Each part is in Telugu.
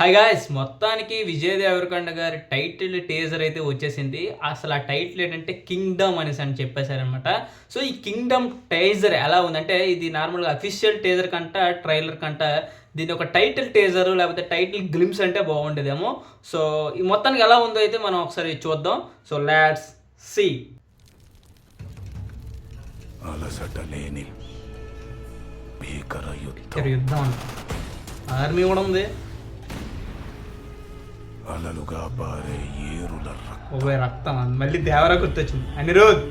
Hi guys! మొత్తానికి విజయ్ దేవరకొండ గారి టైటిల్ టీజర్ అయితే వచ్చేసింది. అసలు ఆ టైటిల్ ఏంటంటే 'కింగ్డమ్' అనేసి చెప్పేసారనమాట. సో, ఈ 'కింగ్డమ్' టీజర్ ఎలా ఉందంటే ఇది నార్మల్‌గా అఫీషియల్ టీజర్ కంట, ట్రైలర్ కంట దీన్ని ఒక టైటిల్ టీజర్ లేకపోతే టైటిల్ గ్లింప్స్ అంటే బాగుండేదేమో. సో, ఈ మొత్తానికి ఎలా ఉందో అయితే మనం ఒకసారి చూద్దాం. So, let's see. అలసట లేని భీకర యుద్ధం. యుద్ధం ఆర్మీ కూడా ఉంది. అలలుగా పారే ఏరుల రక్తం మళ్ళీ దేవరా గుర్తొచ్చింది. అనిరుద్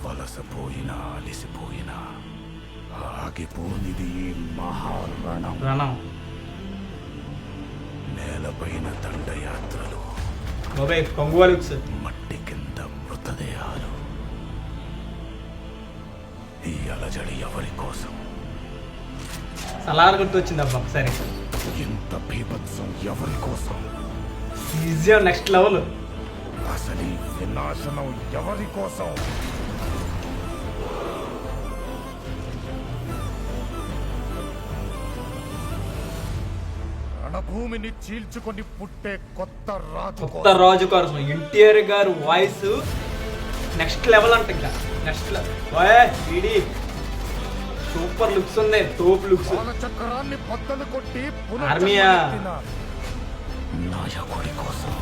వలసపోయినా అలిసిపోయినా ఆగిపోనిది ఈ మహారణం. రణం నేలపైన దండయాత్రలు, కొంగువాలుక్స్, మట్టి కింద మృతదేహాలు. ఈ అలజడి ఎవరి కోసం? సలార్ గుర్తొచ్చింది అబ్బా ఒకసారి. ఇంత బీభత్సం ఎవరి కోసం? Easy next level. అసలు ఈ వినాశనం ఎవరి కోసం? రణభూమిని చీల్చుకొని పుట్టే కొత్త రాజు కోసం ఎన్టీఆర్ గారు వాయిస్ నెక్స్ట్ లెవెల్ అంట. ఇంకా నెక్స్ట్ లెవెల్. సూపర్ లుక్స్ ఉన్నాయి, టోప్ లుక్స్. చక్రాన్ని బద్దలు కొట్టి ఆర్మీయా నాయకుడి కోసం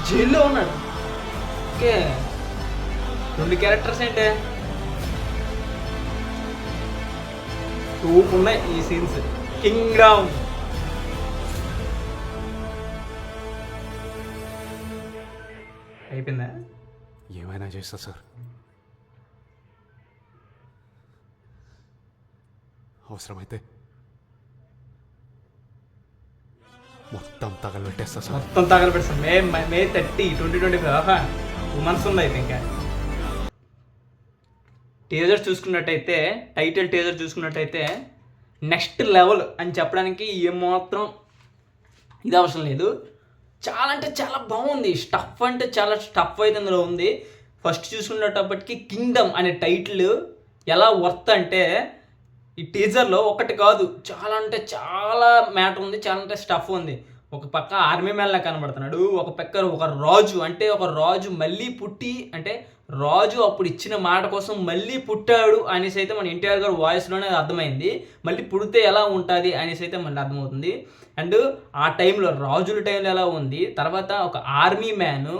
జైల్లో ఉన్నాడు. ఓకే, 2 క్యారెక్టర్స్ ఏంటే టోప్ ఉన్నాయి ఈ సీన్స్. కింగ్డమ్ అయిపోయిందా? ఏమైనా చేస్తా సార్, అవసరమైతే మొత్తం తగలబెట్టేస్తా సార్. మొత్తం తగలబెడతాం. మే 30, 2025. 2 months ఉంది అయితే. ఇంకా టీజర్ చూసుకున్నట్టయితే, టైటిల్ టీజర్ చూసుకున్నట్టయితే నెక్స్ట్ లెవెల్ అని చెప్పడానికి ఏమాత్రం ఇది అవసరం లేదు. చాలా అంటే చాలా బాగుంది. స్టఫ్ అంటే చాలా స్టఫ్ అయితే ఇందులో ఉంది. ఫస్ట్ చూసుకునేటప్పటికి 'కింగ్డమ్' అనే టైటిల్ ఎలా వర్త్ అంటే ఈ టీజర్లో ఒకటి కాదు, చాలా అంటే చాలా మ్యాటర్ ఉంది, చాలా అంటే స్టఫ్ ఉంది. ఒక పక్క ఆర్మీ మ్యాన్లా కనబడుతున్నాడు, ఒక పక్క ఒక రాజు, అంటే ఒక రాజు మళ్ళీ పుట్టి, అంటే రాజు అప్పుడు ఇచ్చిన మాట కోసం మళ్ళీ పుట్టాడు అనేసి అయితే మన ఎన్టీఆర్ గారు వాయిస్లోనే అర్థమైంది. మళ్ళీ పుడితే ఎలా ఉంటుంది అనేసి అయితే మళ్ళీ అర్థమవుతుంది. అండ్ ఆ టైంలో రాజుల టైంలో ఎలా ఉంది, తర్వాత ఒక ఆర్మీ మ్యాను,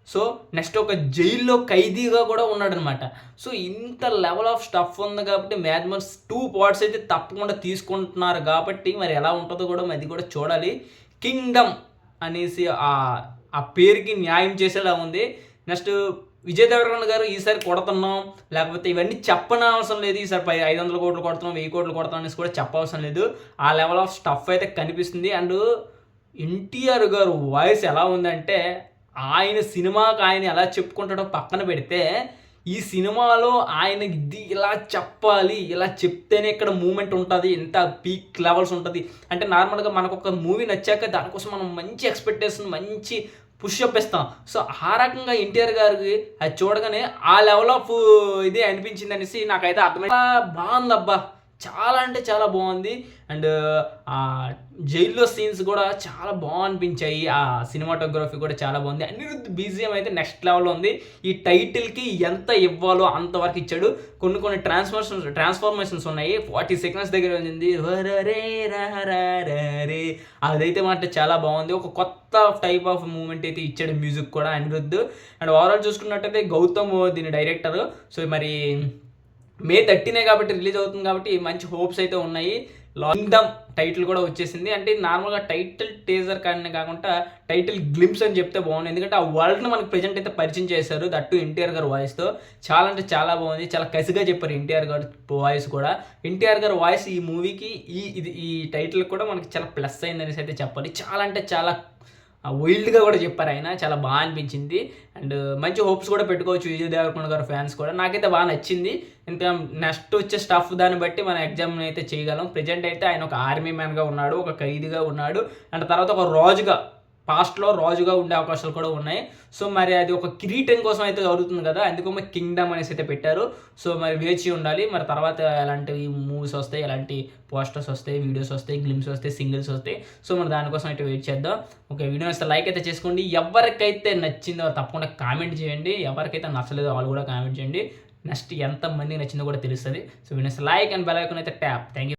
సో నెక్స్ట్ ఒక జైల్లో ఖైదీగా కూడా ఉన్నాడనమాట. సో ఇంత లెవెల్ ఆఫ్ స్టఫ్ ఉంది కాబట్టి మ్యాక్సిమం 2 parts అయితే తప్పకుండా తీసుకుంటున్నారు కాబట్టి మరి ఎలా ఉంటుందో కూడా అది కూడా చూడాలి. 'కింగ్డమ్' అనేసి ఆ పేరుకి న్యాయం చేసేలా ఉంది. నెక్స్ట్ విజయ్ దేవరకొండ గారు ఈసారి కొడుతున్నాం లేకపోతే ఇవన్నీ చెప్పనవసరం లేదు. ఈసారి 500 కోట్లు కొడుతున్నాం, 1000 కోట్లు కొడుతున్నాం అనేసి కూడా చెప్పవసరం లేదు. ఆ లెవెల్ ఆఫ్ స్టఫ్ అయితే కనిపిస్తుంది. అండ్ ఎన్టీఆర్ గారు వాయిస్ ఎలా ఉందంటే ఆయన సినిమాకి ఆయన ఎలా చెప్పుకుంటాడో పక్కన పెడితే ఈ సినిమాలో ఆయన ఇది ఇలా చెప్పాలి, ఇలా చెప్తేనే ఇక్కడ మూమెంట్ ఉంటుంది, ఎంత పీక్ లెవెల్స్ ఉంటుంది అంటే నార్మల్గా మనకు ఒక మూవీ నచ్చాక దానికోసం మనం మంచి ఎక్స్పెక్టేషన్, మంచి పుష్అప్ ఇస్తాం. సో ఆ రకంగా ఎన్టీఆర్ గారికి అది చూడగానే ఆ లెవెల్ ఆఫ్ ఇది అనిపించింది అనేసి నాకైతే అర్థమైంది. బాగుంది అబ్బా, చాలా అంటే చాలా బాగుంది. అండ్ జైల్లో సీన్స్ కూడా చాలా అనిపించాయి. ఆ సినిమాటోగ్రఫీ కూడా చాలా బాగుంది. అనిరుద్ బీజిఎం అయితే నెక్స్ట్ లెవెల్లో ఉంది. ఈ టైటిల్కి ఎంత ఇవ్వాలో అంతవరకు ఇచ్చాడు. కొన్ని ట్రాన్స్ఫార్మేషన్స్ ఉన్నాయి. 40 seconds దగ్గర ఉంది, అదైతే మాట చాలా బాగుంది. ఒక కొత్త టైప్ ఆఫ్ మూమెంట్ అయితే ఇచ్చాడు మ్యూజిక్ కూడా అనిరుద్. అండ్ ఓవరాల్ చూసుకున్నట్టయితే గౌతమ్ దీని డైరెక్టర్. సో మరి మే 30 కాబట్టి రిలీజ్ అవుతుంది కాబట్టి మంచి హోప్స్ అయితే ఉన్నాయి. 'కింగ్డమ్' టైటిల్ కూడా వచ్చేసింది. అంటే నార్మల్గా టైటిల్ టీజర్ కానీ కాకుండా టైటిల్ గ్లింప్స్ అని చెప్తే బాగుంది. ఎందుకంటే ఆ వరల్డ్ని మనకు ప్రెజెంట్ అయితే పరిచయం చేశారు, దట్టు ఎన్టీఆర్ గారు వాయిస్తో. చాలా అంటే చాలా బాగుంది, చాలా కసిగా చెప్పారు ఎన్టీఆర్ గారు వాయిస్ కూడా. ఎన్టీఆర్ గారు వాయిస్ ఈ మూవీకి ఈ టైటిల్ కూడా మనకి చాలా ప్లస్ అయింది అనేసి అయితే చెప్పాలి. చాలా అంటే చాలా వైల్డ్గా కూడా చెప్పారు ఆయన, చాలా బాగా అనిపించింది. అండ్ మంచి హోప్స్ కూడా పెట్టుకోవచ్చు విజయ్ దేవరకొండ గారు ఫ్యాన్స్ కూడా. నాకైతే బాగా నచ్చింది. ఇంకా నెక్స్ట్ వచ్చే స్టఫ్ దాన్ని బట్టి మనం ఎగ్జామ్ అయితే చేయగలం. ప్రజెంట్ అయితే ఆయన ఒక ఆర్మీ మ్యాన్గా ఉన్నాడు, ఒక ఖైదీగా ఉన్నాడు, అండ్ తర్వాత ఒక రాజుగా పాస్ట్లో రాజుగా ఉండే అవకాశాలు కూడా ఉన్నాయి. సో మరి అది ఒక కిరీటం కోసం అయితే జరుగుతుంది కదా, అందుకో మరి కింగ్డమ్ అనేసి అయితే పెట్టారు. సో మరి వేచి ఉండాలి, మరి తర్వాత ఎలాంటి మూవీస్ వస్తాయి, ఎలాంటి పోస్టర్స్ వస్తాయి, వీడియోస్ వస్తాయి, గ్లిమ్స్ వస్తాయి, సింగిల్స్ వస్తాయి. సో మరి దానికోసం అయితే వెయిట్ చేద్దాం. ఓకే, వీడియో నచ్చితే లైక్ అయితే చేసుకోండి. ఎవరికైతే నచ్చిందో తప్పకుండా కామెంట్ చేయండి, ఎవరికైతే నచ్చలేదో వాళ్ళు కూడా కామెంట్ చేయండి. నెక్స్ట్ ఎంతమందికి నచ్చిందో కూడా తెలుస్తుంది. So video like and bell icon అయితే ట్యాప్. Thank you.